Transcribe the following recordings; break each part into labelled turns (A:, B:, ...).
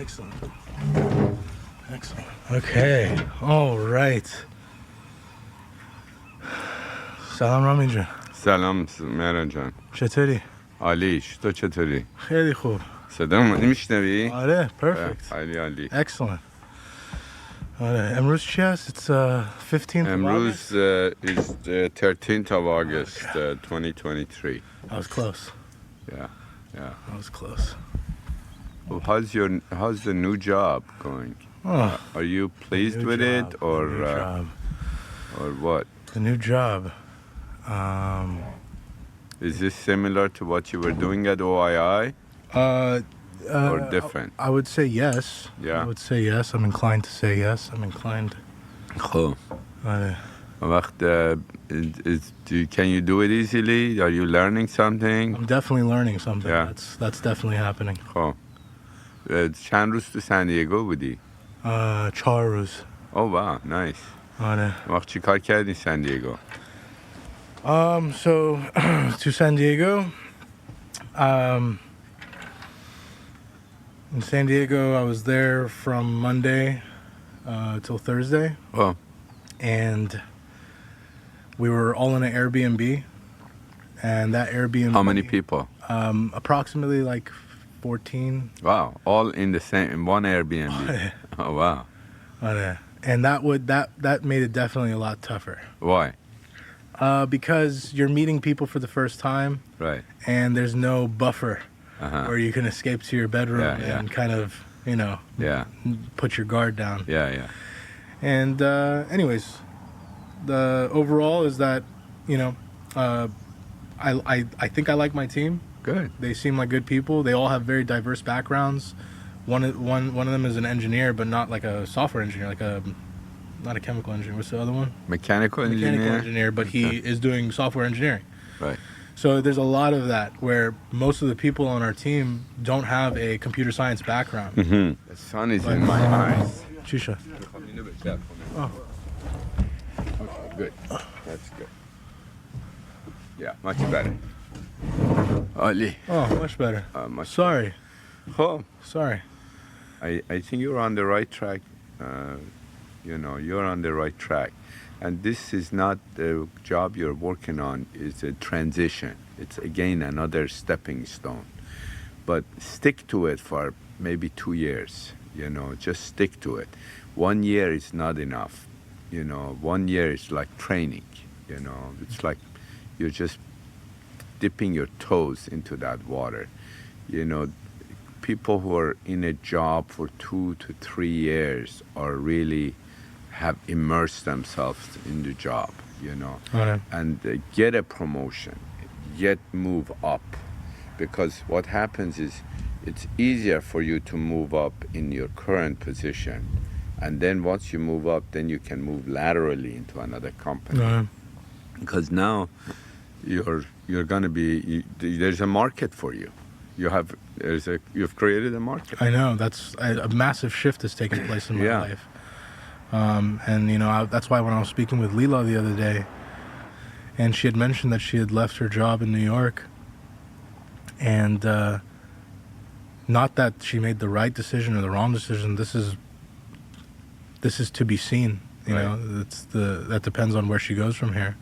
A: Excellent. Excellent. Okay. All right. سلام رامین جان.
B: سلام مهران جان.
A: چطوری؟
B: عالیش. تو چطوری؟
A: خیلی خوب.
B: صدا منو میشنوی؟
A: آره perfect.
B: عالی عالی.
A: Excellent. آره امروز چی هست؟ It's 15th
B: امروز
A: of August.
B: is the 13th of August 2023.
A: I was close.
B: Yeah.
A: I was close.
B: Well, how's the new job going?
A: Oh,
B: Are you pleased with it or what?
A: The new job.
B: Is this similar to what you were doing at OII or different?
A: I would say yes.
B: Yeah.
A: I would say yes. I'm inclined to say yes. I'm inclined.
B: خب.
A: آره.
B: وقت can you do it easily? Are you learning something?
A: I'm definitely learning something.
B: Yeah.
A: That's definitely happening.
B: خب. چند روز تو سن دیگو بودی؟
A: 4 روز.
B: Oh wow, nice.
A: آره.
B: وقت چی کار کردی سن دیگو؟
A: So to San Diego. In San Diego, I was there from Monday till Thursday,
B: Oh,
A: and we were all in an Airbnb. And that Airbnb.
B: how many people?
A: Approximately like 14.
B: Wow, all in the same in one Airbnb. Oh wow.
A: And that made it definitely a lot tougher.
B: Why?
A: Because you're meeting people for the first time,
B: Right.
A: and there's no buffer
B: Uh-huh.
A: where you can escape to your bedroom
B: Yeah.
A: and kind of,
B: Yeah.
A: put your guard down.
B: Yeah.
A: And anyways, the overall is that, I think I like my team.
B: Good.
A: They seem like good people. They all have very diverse backgrounds. One of them is an engineer, but not like a software engineer, not a chemical engineer. What's the other one?
B: Mechanical engineer.
A: But he is doing software engineering.
B: Right.
A: So there's a lot of that where most of the people on our team don't have a computer science background.
B: Mm-hmm. The sun is in my eyes.
A: Shisha. Oh.
B: Okay, good. That's good. Yeah, much better. Ali.
A: Oh, much better.
B: Much
A: Sorry.
B: Oh,
A: Sorry.
B: I think you're on the right track. You're on the right track. And this is not the job you're working on. It's a transition. It's again another stepping stone. But stick to it for maybe 2 years. Just stick to it. 1 year is not enough. 1 year is like training. It's like you're just dipping your toes into that water. People who are in a job for 2 to 3 years are really have immersed themselves in the job,
A: Alright.
B: and get a promotion, yet move up. Because what happens is it's easier for you to move up in your current position. And then once you move up, then you can move laterally into another company. Because now you're going to be, there's a market for you. You've created a market.
A: I know. That's a massive shift has taken place in my life. And that's why when I was speaking with Leela the other day, and she had mentioned that she had left her job in New York, and not that she made the right decision or the wrong decision. This is to be seen. That depends on where she goes from here.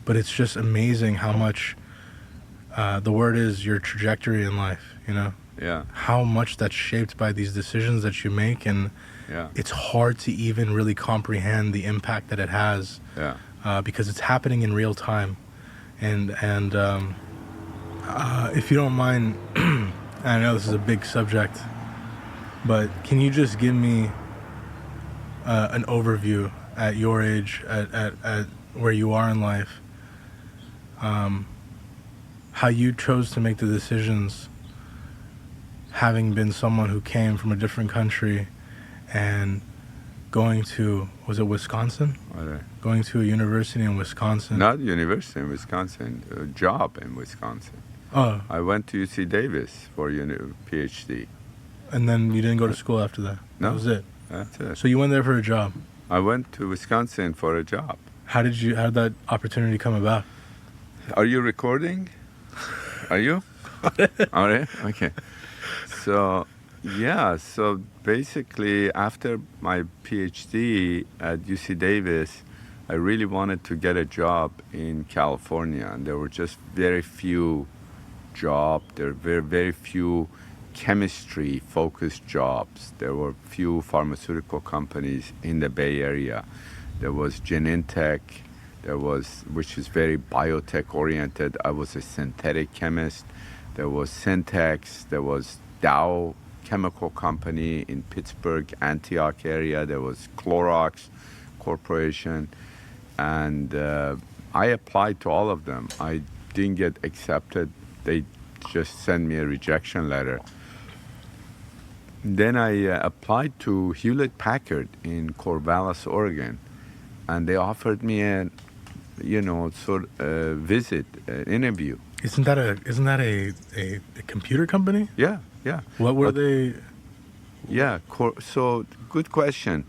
A: But it's just amazing how much the word is your trajectory in life.
B: Yeah.
A: How much that's shaped by these decisions that you make, and it's hard to even really comprehend the impact that it has.
B: Yeah.
A: Because it's happening in real time, and if you don't mind, I know this is a big subject, but can you just give me an overview at your age, at where you are in life, how you chose to make the decisions, having been someone who came from a different country and going to, was it Wisconsin?
B: Right.
A: Going to a university in Wisconsin.
B: Not university in Wisconsin, a job in Wisconsin.
A: Oh.
B: I went to UC Davis for PhD.
A: And then you didn't go to school after that?
B: No.
A: That was it?
B: That's it.
A: So you went there for a job?
B: I went to Wisconsin for a job.
A: How did that opportunity come about?
B: Are you recording? Are you? All right. Okay. So Yeah, so basically, after my PhD at UC Davis, I really wanted to get a job in California, and there were just very few jobs. There were very, very few chemistry-focused jobs. There were few pharmaceutical companies in the Bay Area. There was Genentech, which is very biotech-oriented. I was a synthetic chemist. There was Syntex. There was Dow Chemical Company in Pittsburgh, Antioch area. There was Clorox Corporation, and I applied to all of them. I didn't get accepted. They just sent me a rejection letter. Then I applied to Hewlett Packard in Corvallis, Oregon, and they offered me a, visit, an interview.
A: Isn't that a computer company?
B: Yeah, yeah.
A: What were they?
B: Yeah, so good question.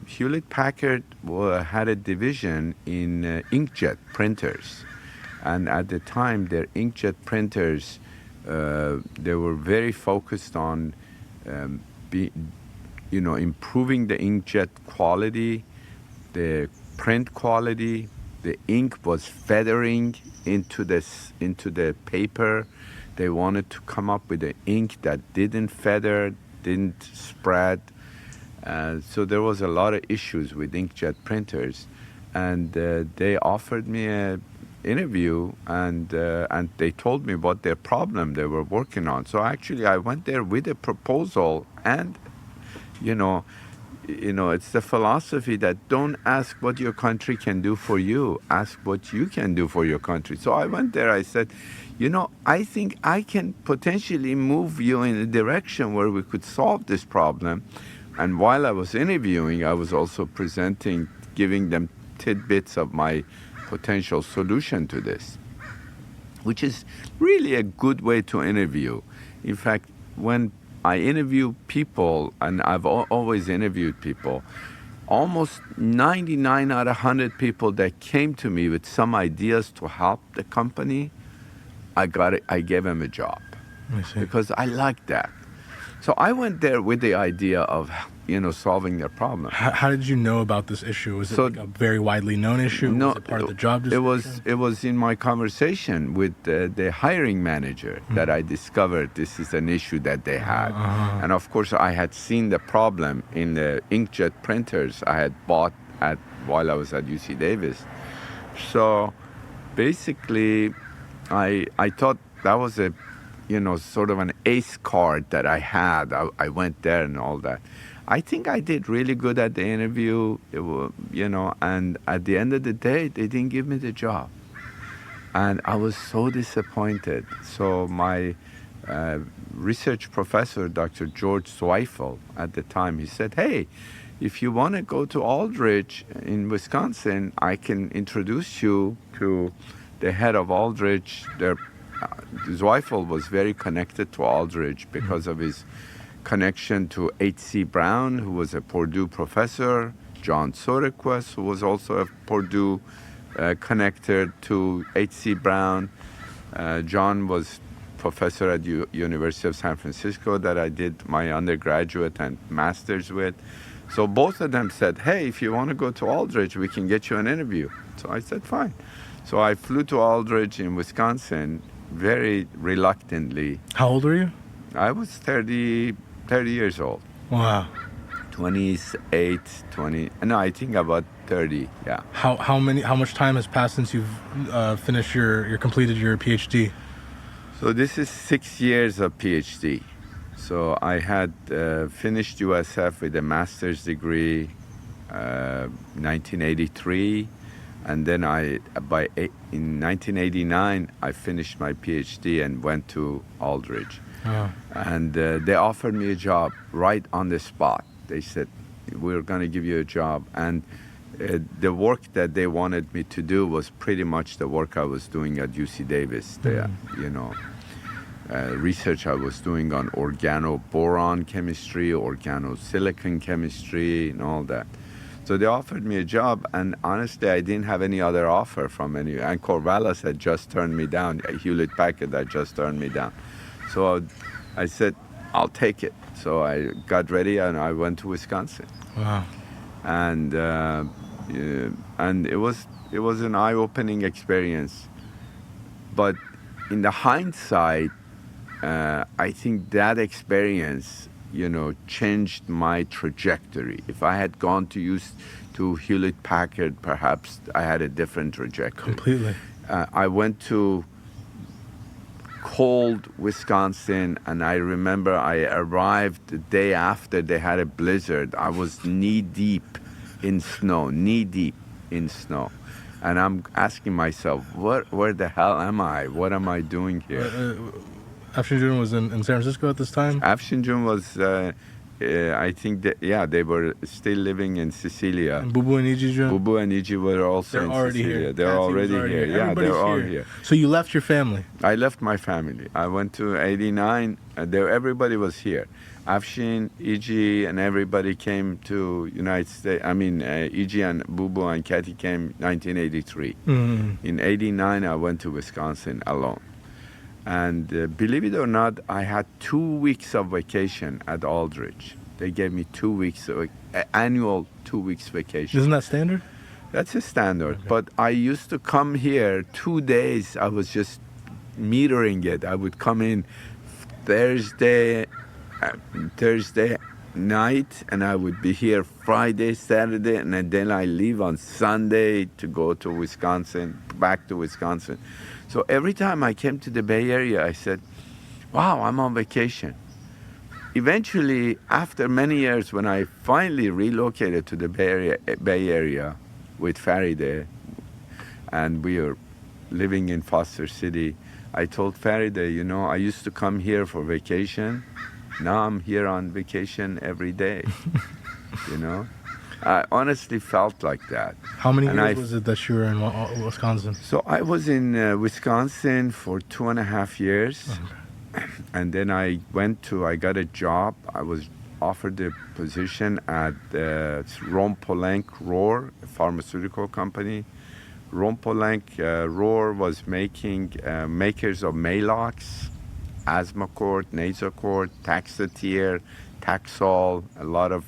B: Hewlett Packard had a division in inkjet printers, and at the time their inkjet printers, they were very focused on improving the inkjet quality, the print quality. The ink was feathering into the paper. They wanted to come up with an ink that didn't feather, didn't spread. So there was a lot of issues with inkjet printers, and they offered me an interview, and they told me what their problem they were working on. So actually, I went there with a proposal, and it's the philosophy that don't ask what your country can do for you, ask what you can do for your country. So I went there, I said, I think I can potentially move you in a direction where we could solve this problem. And while I was interviewing, I was also giving them tidbits of my potential solution to this, which is really a good way to interview. In fact, when I interview people, and I've always interviewed people, almost 99 out of 100 people that came to me with some ideas to help the company, I gave them a job.
A: I see.
B: Because I liked that. So I went there with the idea of, solving their problem.
A: How did you know about this issue? Was it like a very widely known issue?
B: No,
A: was it part of the job description?
B: It was in my conversation with the hiring manager that I discovered this is an issue that they had. And of course, I had seen the problem in the inkjet printers I had bought while I was at UC Davis. So basically, I thought that was a, sort of an ace card that I had. I went there and all that. I think I did really good at the interview, and at the end of the day, they didn't give me the job. And I was so disappointed. So my research professor, Dr. George Zweifel, at the time, he said, hey, if you want to go to Aldrich in Wisconsin, I can introduce you to the head of Aldrich. Zweifel was very connected to Aldrich because of his connection to H.C. Brown, who was a Purdue professor, John Soderquist, who was also a Purdue connected to H.C. Brown. John was professor at University of San Francisco that I did my undergraduate and master's with. So both of them said, hey, if you want to go to Aldrich, we can get you an interview. So I said, fine. So I flew to Aldrich in Wisconsin very reluctantly.
A: How old were you?
B: I was 30 years old.
A: Wow.
B: 28, 20, no, I think about 30, yeah.
A: How much time has passed since you've completed your PhD?
B: So this is 6 years of PhD. So I had finished USF with a master's degree 1983, and then in 1989 I finished my PhD and went to Aldrich. Oh. And they offered me a job right on the spot. They said, we're going to give you a job. And the work that they wanted me to do was pretty much the work I was doing at UC Davis. Research I was doing on organoboron chemistry, organosilicon chemistry, and all that. So they offered me a job, and honestly, I didn't have any other offer from any. And Corvallis had just turned me down. Hewlett Packard had just turned me down. So I said, I'll take it. So I got ready and I went to Wisconsin.
A: Wow.
B: And it was an eye-opening experience. But in the hindsight, I think that experience, changed my trajectory. If I had gone to Hewlett Packard, perhaps I had a different trajectory.
A: Completely.
B: I went to cold Wisconsin, and I remember I arrived the day after they had a blizzard. I was knee deep in snow, and I'm asking myself, where the hell am I? What am I doing here?
A: Afshin Jun was in San Francisco at this time?
B: Afshin Jun was, I think, they were still living in Sicilia.
A: And Bubu and Iji Jun?
B: Bubu and Iji were also in Sicilia.
A: Here.
B: They're already here. Yeah, they're all here.
A: So you left your family?
B: I left my family. I went to 89. Everybody was here. Afshin, Iji, and everybody came to United States. I mean, Iji and Bubu and Kathy came 1983.
A: Mm-hmm.
B: In 89, I went to Wisconsin alone. And believe it or not, I had 2 weeks of vacation at Aldrich. They gave me 2 weeks, annual 2 weeks vacation.
A: Isn't that standard?
B: That's a standard.
A: Okay.
B: But I used to come here 2 days. I was just metering it. I would come in Thursday night, and I would be here Friday, Saturday, and then I leave on Sunday to go to Wisconsin, back to Wisconsin. So every time I came to the Bay Area, I said, wow, I'm on vacation. Eventually, after many years, when I finally relocated to the Bay Area with Faraday, and we were living in Foster City, I told Faraday, I used to come here for vacation. Now I'm here on vacation every day, I honestly felt like that.
A: How many years was it that you were in Wisconsin?
B: So I was in Wisconsin for 2.5 years.
A: Okay.
B: And then I got a job. I was offered a position at Rhone-Poulenc Rohr, a pharmaceutical company. Rhone-Poulenc Rohr was makers of Maalox, Asmacort, Nasacort, Taxotere, Taxol, a lot of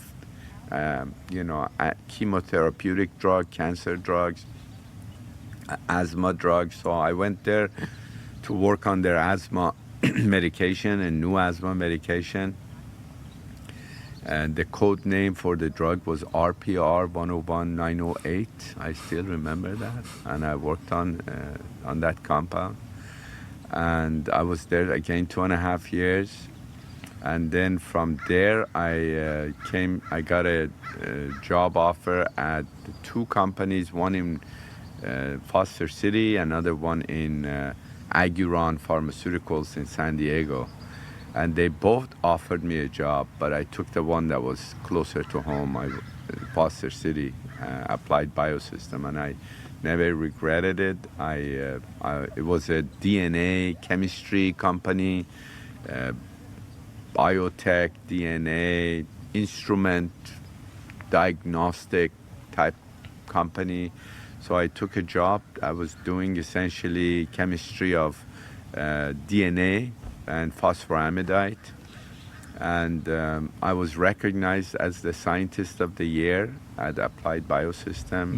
B: chemotherapeutic drug, cancer drugs, asthma drugs. So I went there to work on their asthma medication and new asthma medication. And the code name for the drug was RPR 101908. I still remember that. And I worked on that compound. And I was there again 2.5 years. And then from there, I got a job offer at 2 companies, one in Foster City, another one in Aguron Pharmaceuticals in San Diego. And they both offered me a job, but I took the one that was closer to home, Foster City, Applied Biosystem, and I never regretted it. It was a DNA chemistry company, biotech, DNA, instrument, diagnostic type company. So I took a job. I was doing essentially chemistry of DNA and phosphoramidite. And I was recognized as the Scientist of the Year at Applied Biosystem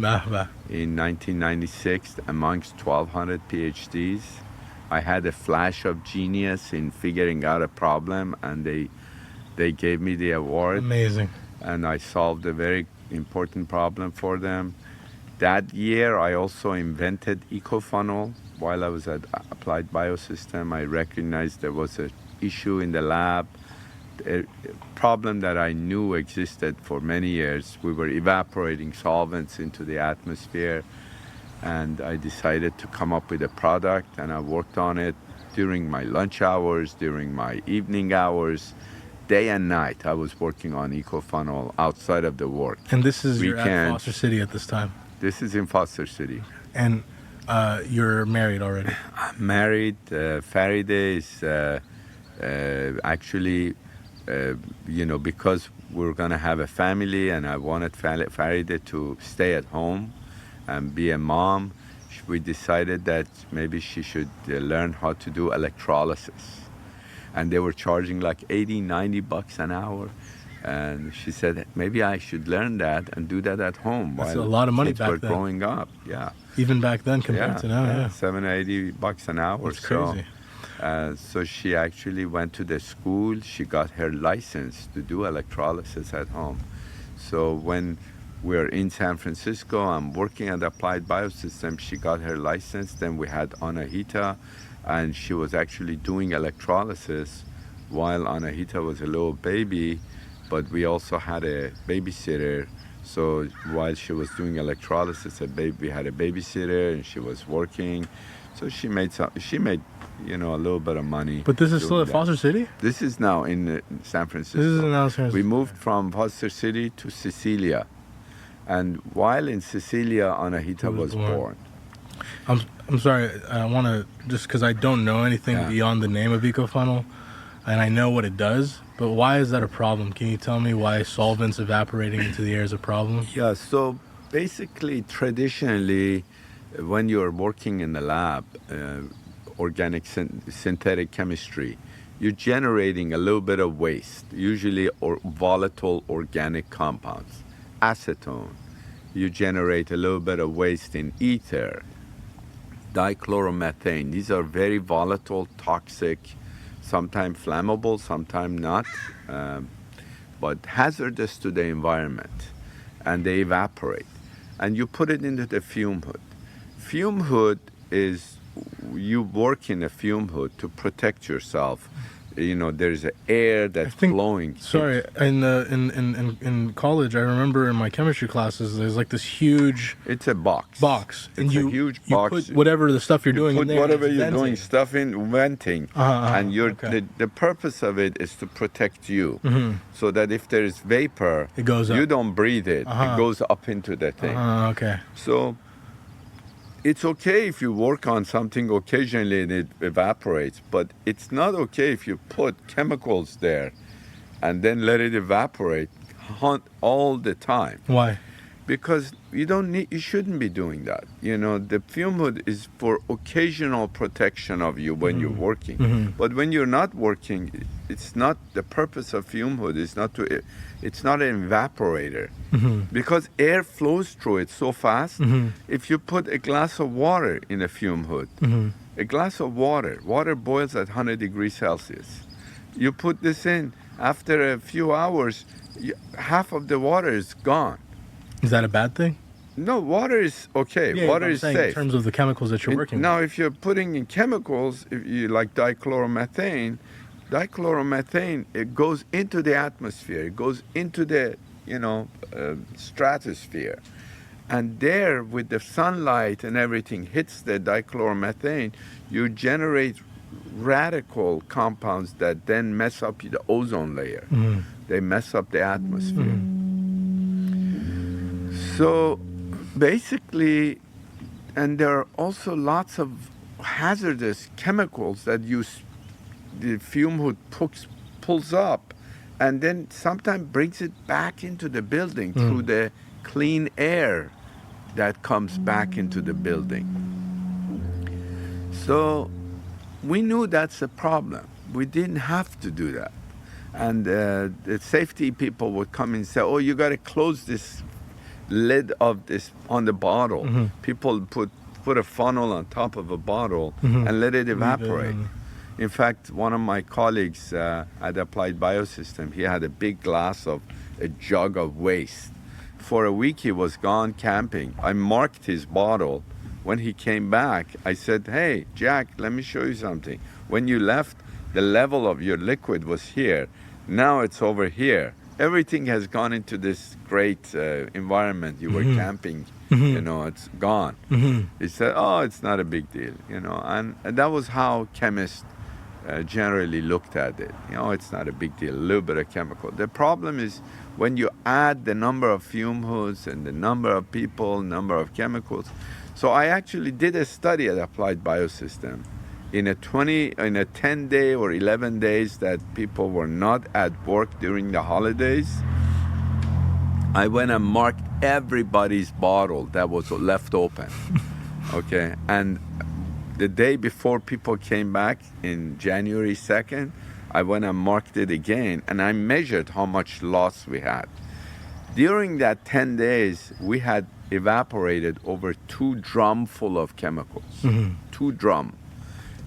B: in 1996 amongst 1,200 PhDs. I had a flash of genius in figuring out a problem, and they gave me the award.
A: Amazing.
B: And I solved a very important problem for them. That year, I also invented EcoFunnel. While I was at Applied Biosystem, I recognized there was an issue in the lab, a problem that I knew existed for many years. We were evaporating solvents into the atmosphere, and I decided to come up with a product, and I worked on it during my lunch hours, during my evening hours, day and night. I was working on EcoFunnel outside of the work.
A: And this is you're at Foster City at this time?
B: This is in Foster City.
A: And you're married already?
B: I'm married. Faraday is actually, because we're going to have a family, and I wanted Faraday to stay at home and be a mom, we decided that maybe she should learn how to do electrolysis. and they were charging like 80, 90 bucks an hour. And she said, maybe I should learn that and do that at home
A: That's
B: while
A: a lot of money
B: kids
A: back
B: were
A: then.
B: growing up. Yeah.
A: Even back then compared to now, yeah.
B: 70, 80 bucks an hour.
A: That's crazy.
B: So she actually went to the school. She got her license to do electrolysis at home. So when we're in San Francisco, I'm working at Applied Biosystems. She got her license. Then we had Anahita, and she was actually doing electrolysis while Anahita was a little baby. But we also had a babysitter. So while she was doing electrolysis, we had a babysitter, and she was working. So she made a little bit of money.
A: But this is still
B: doing
A: at
B: that.
A: Foster City?
B: This is now in San Francisco.
A: This is now San
B: We
A: Francisco.
B: moved from Foster City to Cecilia. And while in Cecilia, Anahita was born.
A: I'm sorry, I want to, just because I don't know anything
B: Yeah.
A: beyond the name of EcoFunnel, and I know what it does, but why is that a problem? Can you tell me why solvents evaporating into the air is a problem?
B: Yeah, so basically, traditionally, when you're working in the lab, organic synthetic chemistry, you're generating a little bit of waste, usually volatile organic compounds. Acetone, you generate a little bit of waste in ether. Dichloromethane, these are very volatile, toxic, sometimes flammable, sometimes not, but hazardous to the environment, and they evaporate. And you put it into the fume hood. Fume hood is, you work in a fume hood to protect yourself. There's air that's blowing.
A: Sorry, in college, I remember in my chemistry classes, there's like this huge
B: It's a box.
A: and
B: It's a huge box.
A: You put whatever the stuff you're doing
B: Put
A: in there.
B: whatever
A: it's
B: you're
A: venting.
B: doing, stuff in venting, and
A: okay.
B: the purpose of it is to protect you, so that if there is vapor,
A: It goes
B: you
A: up.
B: don't breathe it. It goes up into the thing.
A: Okay.
B: So it's okay if you work on something occasionally and it evaporates, but it's not okay if you put chemicals there and then let it evaporate all the time.
A: Why?
B: Because you shouldn't be doing that. The fume hood is for occasional protection of you when you're working. But when you're not working, it's not the purpose of fume hood. It's not an evaporator, because air flows through it so fast. If you put a glass of water in a fume hood, a glass of water boils at 100 degrees Celsius. You put this in, after a few hours, half of the water is gone.
A: Is that a bad thing?
B: No, water is okay.
A: Yeah,
B: Water
A: I'm
B: is
A: saying
B: safe.
A: in terms of the chemicals that you're working with.
B: Now, if you're putting in chemicals, if you like dichloromethane, it goes into the atmosphere. It goes into the stratosphere, and there, with the sunlight and everything hits the dichloromethane, you generate radical compounds that then mess up the ozone layer. They mess up the atmosphere. So basically, and there are also lots of hazardous chemicals that the fume hood pulls up, and then sometimes brings it back into the building through the clean air that comes back into the building. So we knew that's a problem. We didn't have to do that. And the safety people would come and say, oh, you got to close this lid of this on the bottle. People put a funnel on top of a bottle and let it evaporate. In fact, one of my colleagues at Applied Biosystem, he had a big glass of a jug of waste. For a week he was gone camping. I marked his bottle. When he came back, I said, hey, Jack, let me show you something. When you left, the level of your liquid was here. Now it's over here. Everything has gone into this great environment. You were camping, it's gone. He said, oh, it's not a big deal, and that was how chemists generally looked at it. It's not a big deal, a little bit of chemical. The problem is when you add the number of fume hoods and the number of people, number of chemicals. So I actually did a study at Applied Biosystem. In a 10-day or 11 days that people were not at work during the holidays, I went and marked everybody's bottle that was left open. Okay, and the day before people came back in January 2nd, I went and marked it again, and I measured how much loss we had. During that 10 days, we had evaporated over 2 drum full of chemicals. 2 drum.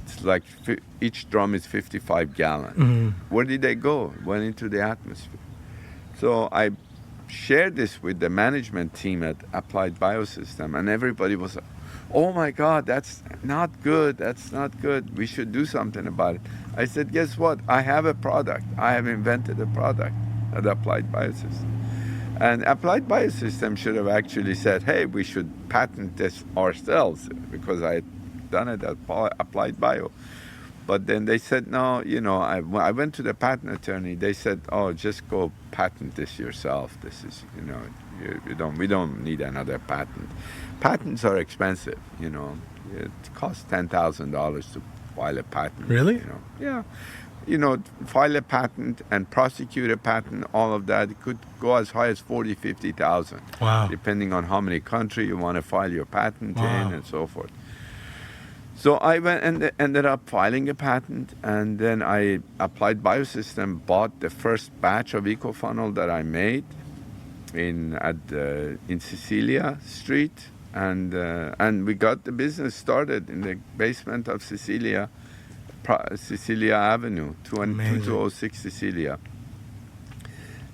B: It's like each drum is 55 gallon. Where did they go? Went into the atmosphere. So I shared this with the management team at Applied Biosystem, and everybody was, oh my God, that's not good. That's not good. We should do something about it. I said, guess what? I have a product. I have invented a product at Applied Biosystem. And Applied Biosystem should have actually said, hey, we should patent this ourselves, because I had done it at Applied Bio. But then they said, no, I went to the patent attorney. They said, oh, just go patent this yourself. This is, we don't need another patent. Patents are expensive, It costs $10,000 to file a patent.
A: Really?
B: Yeah. File a patent and prosecute a patent, all of that, it could go as high as 40, 50,000.
A: Wow.
B: Depending on how many countries you want to file your patent
A: Wow.
B: in and so forth. So I went and ended up filing a patent, and then Applied Biosystem bought the first batch of EcoFunnel that I made in Cecilia Street, and we got the business started in the basement of Cecilia Avenue, 2206 Cecilia.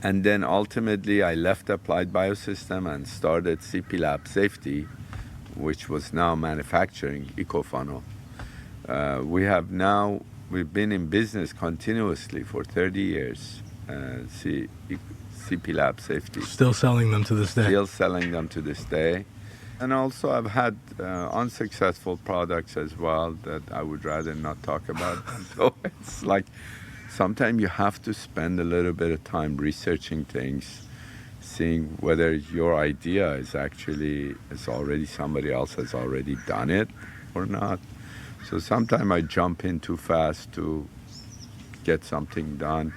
B: And then ultimately I left Applied Biosystem and started CP Lab Safety, which was now manufacturing EcoFunnel. We've been in business continuously for 30 years, CP Lab Safety.
A: Still selling them to this day.
B: Still selling them to this day. And also I've had unsuccessful products as well that I would rather not talk about. So it's like sometimes you have to spend a little bit of time researching things, seeing whether your idea is somebody else has already done it or not. So sometimes I jump in too fast to get something done.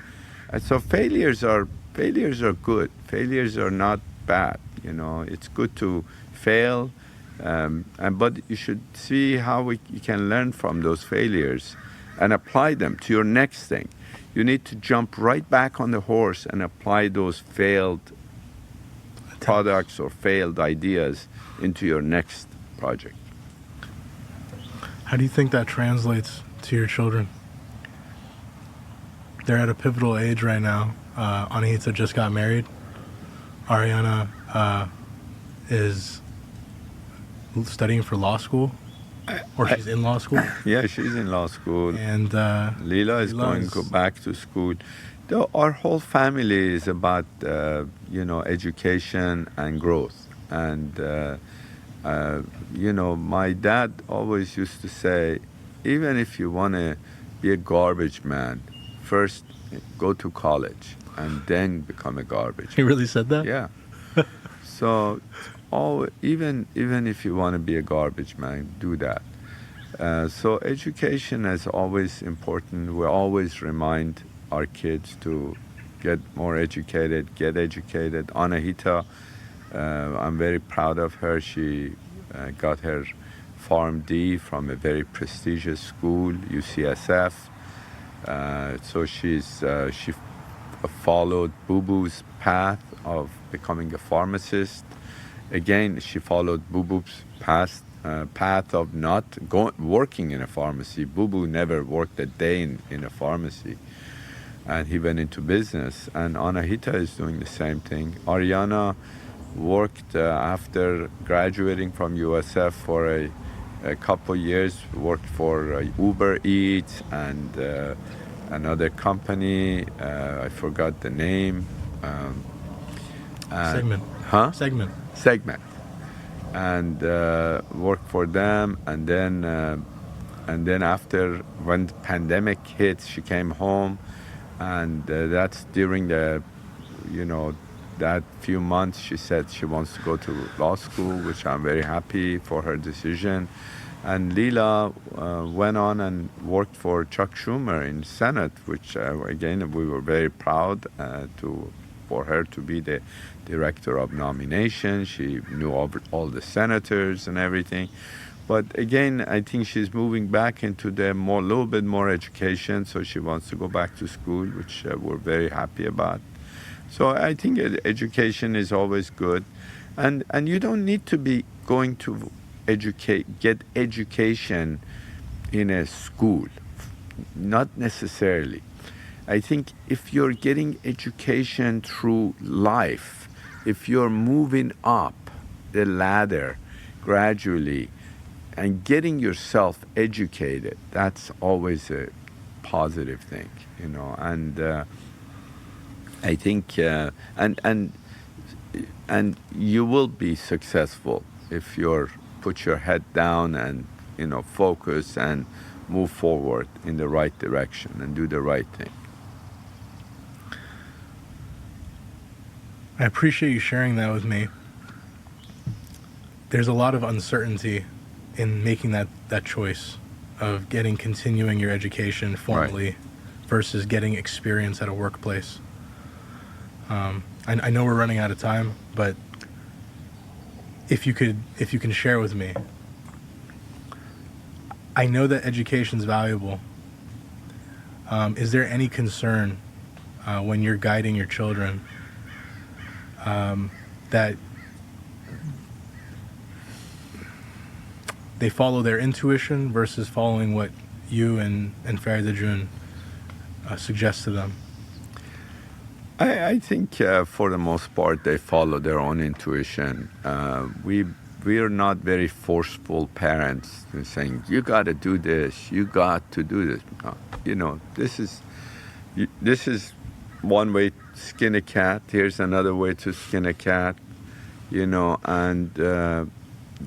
B: And so failures are good. Failures are not bad. It's good to fail, but you should see how you can learn from those failures and apply them to your next thing. You need to jump right back on the horse and apply those failed products or failed ideas into your next project.
A: How do you think that translates to your children? They're at a pivotal age right now. Anahita just got married. Ariana is studying for law school, or she's in law school.
B: Yeah, she's in law school.
A: And
B: Leela is going to go back to school. Our whole family is about education and growth. And my dad always used to say, even if you want to be a garbage man, first go to college and then become a garbage.
A: He really said that?
B: Yeah. So, even if you want to be a garbage man, do that. So education is always important. We always remind our kids to get more educated, get educated. Anahita, I'm very proud of her. She got her PharmD from a very prestigious school, UCSF. So she followed Bubu's path of becoming a pharmacist. Again, she followed Bubu's path of not working in a pharmacy. Bubu never worked a day in a pharmacy, and he went into business. And Anahita is doing the same thing. Ariana worked after graduating from USF for a couple years, worked for Uber Eats and another company. I forgot the name.
A: Segment.
B: Huh?
A: Segment.
B: And worked for them, and then after, when the pandemic hit, she came home, and that's during that few months she said she wants to go to law school, which I'm very happy for her decision. And Leela went on and worked for Chuck Schumer in Senate, which again we were very proud for her to be the director of nomination. She knew all the senators and everything. But again, I think she's moving back into the little bit more education, so she wants to go back to school, which we're very happy about. So I think education is always good, and you don't need to be going to get education in a school, not necessarily. I think if you're getting education through life, if you're moving up the ladder gradually and getting yourself educated, that's always a positive thing, and I think and you will be successful if you're put your head down and focus and move forward in the right direction and do the right thing.
A: I appreciate you sharing that with me. There's a lot of uncertainty in making that choice of continuing your education formally, right, versus getting experience at a workplace. I know we're running out of time, but if you can share with me, I know that education's valuable. Is there any concern when you're guiding your children that they follow their intuition versus following what you and Farida June suggest to them?
B: I think for the most part they follow their own intuition. We are not very forceful parents saying, you got to do this, you got to do this. This is one way to skin a cat. Here's another way to skin a cat, and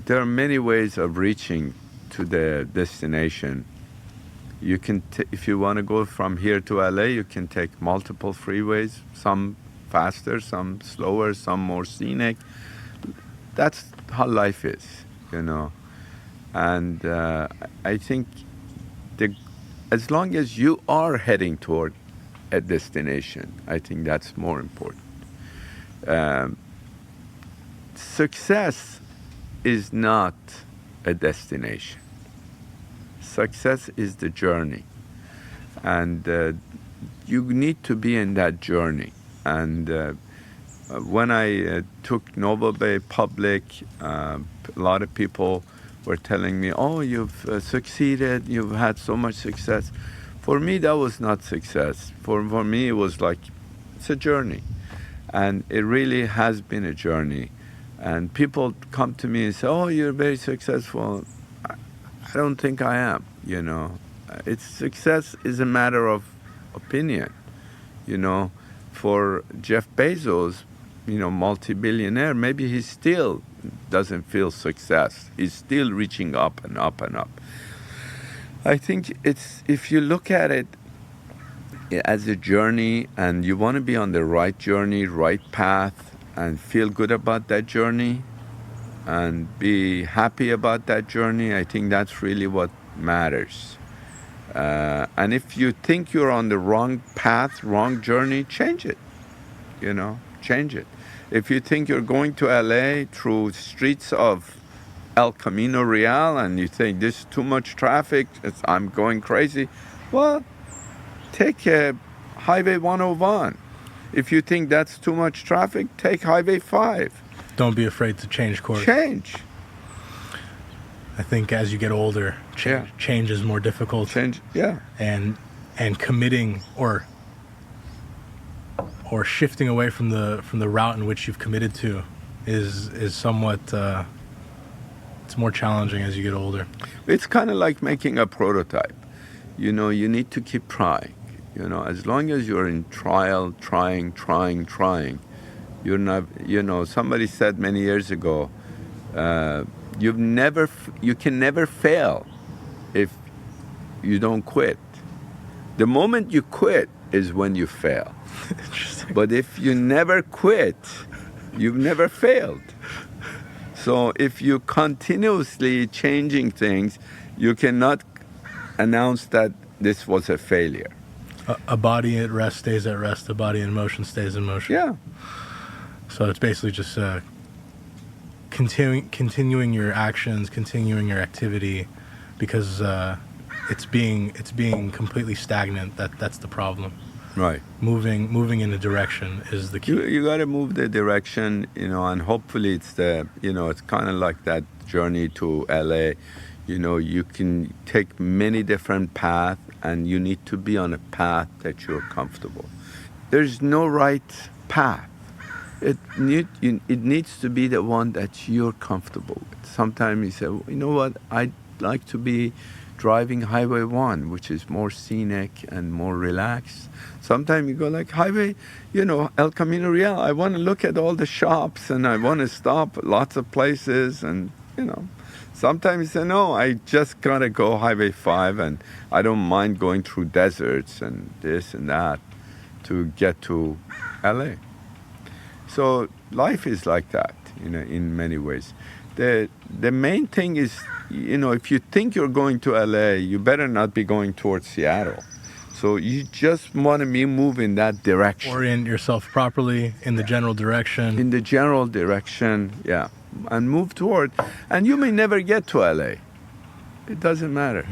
B: there are many ways of reaching to the destination. You can, if you want to go from here to LA, you can take multiple freeways, some faster, some slower, some more scenic. That's how life is, And I think as long as you are heading toward a destination, I think that's more important. Success is not a destination. Success is the journey, and you need to be in that journey. And when I took Noble Bay public, a lot of people were telling me, oh, you've succeeded, you've had so much success. For me, that was not success. For me, it was like, it's a journey. And it really has been a journey. And people come to me and say, oh, you're very successful. I don't think I am, Success is a matter of opinion, For Jeff Bezos, multi-billionaire, maybe he still doesn't feel success. He's still reaching up and up and up. I think if you look at it as a journey and you want to be on the right journey, right path, and feel good about that journey and be happy about that journey, I think that's really what matters. And if you think you're on the wrong path, wrong journey, change it. Change it. If you think you're going to LA through streets of El Camino Real and you think this is too much traffic, I'm going crazy, well, take Highway 101. If you think that's too much traffic, take Highway 5.
A: Don't be afraid to change course.
B: Change.
A: I think as you get older, change is more difficult.
B: Change, yeah.
A: And committing or shifting away from the route in which you've committed to is somewhat it's more challenging as you get older.
B: It's kind of like making a prototype. You need to keep trying. As long as you're in trial, trying, you're not. Somebody said many years ago, you can never fail if you don't quit. The moment you quit is when you fail. But if you never quit, you've never failed. So if you continuously changing things, you cannot announce that this was a failure.
A: A body at rest stays at rest. A body in motion stays in motion.
B: Yeah.
A: So it's basically just continuing your actions, continuing your activity, because it's being completely stagnant. That's the problem.
B: Right.
A: Moving in a direction is the key.
B: You got to move the direction, and hopefully it's it's kind of like that journey to LA. You can take many different paths, and you need to be on a path that you're comfortable. There's no right path. It needs to be the one that you're comfortable with. Sometimes you say, well, you know what, I'd like to be driving Highway 1, which is more scenic and more relaxed. Sometimes you go like Highway, El Camino Real. I want to look at all the shops and I want to stop lots of places and, Sometimes you say, no, I just gotta go Highway 5 and I don't mind going through deserts and this and that to get to LA. So life is like that, in many ways. The main thing is, if you think you're going to LA, you better not be going towards Seattle. So you just want to move in that direction.
A: Orient yourself properly in the general direction.
B: In the general direction, yeah. And move toward. And you may never get to LA. It doesn't matter.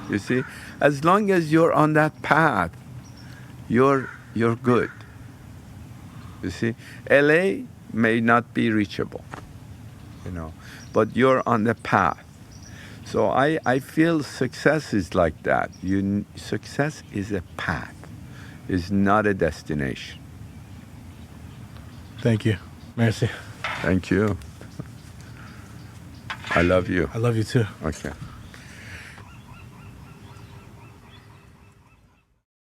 B: You see? As long as you're on that path, you're good. You see? LA may not be reachable, but you're on the path. So I feel success is like that. Success is a path, is not a destination.
A: Thank you. Merci.
B: Thank you. I love you.
A: I love you too.
B: Okay.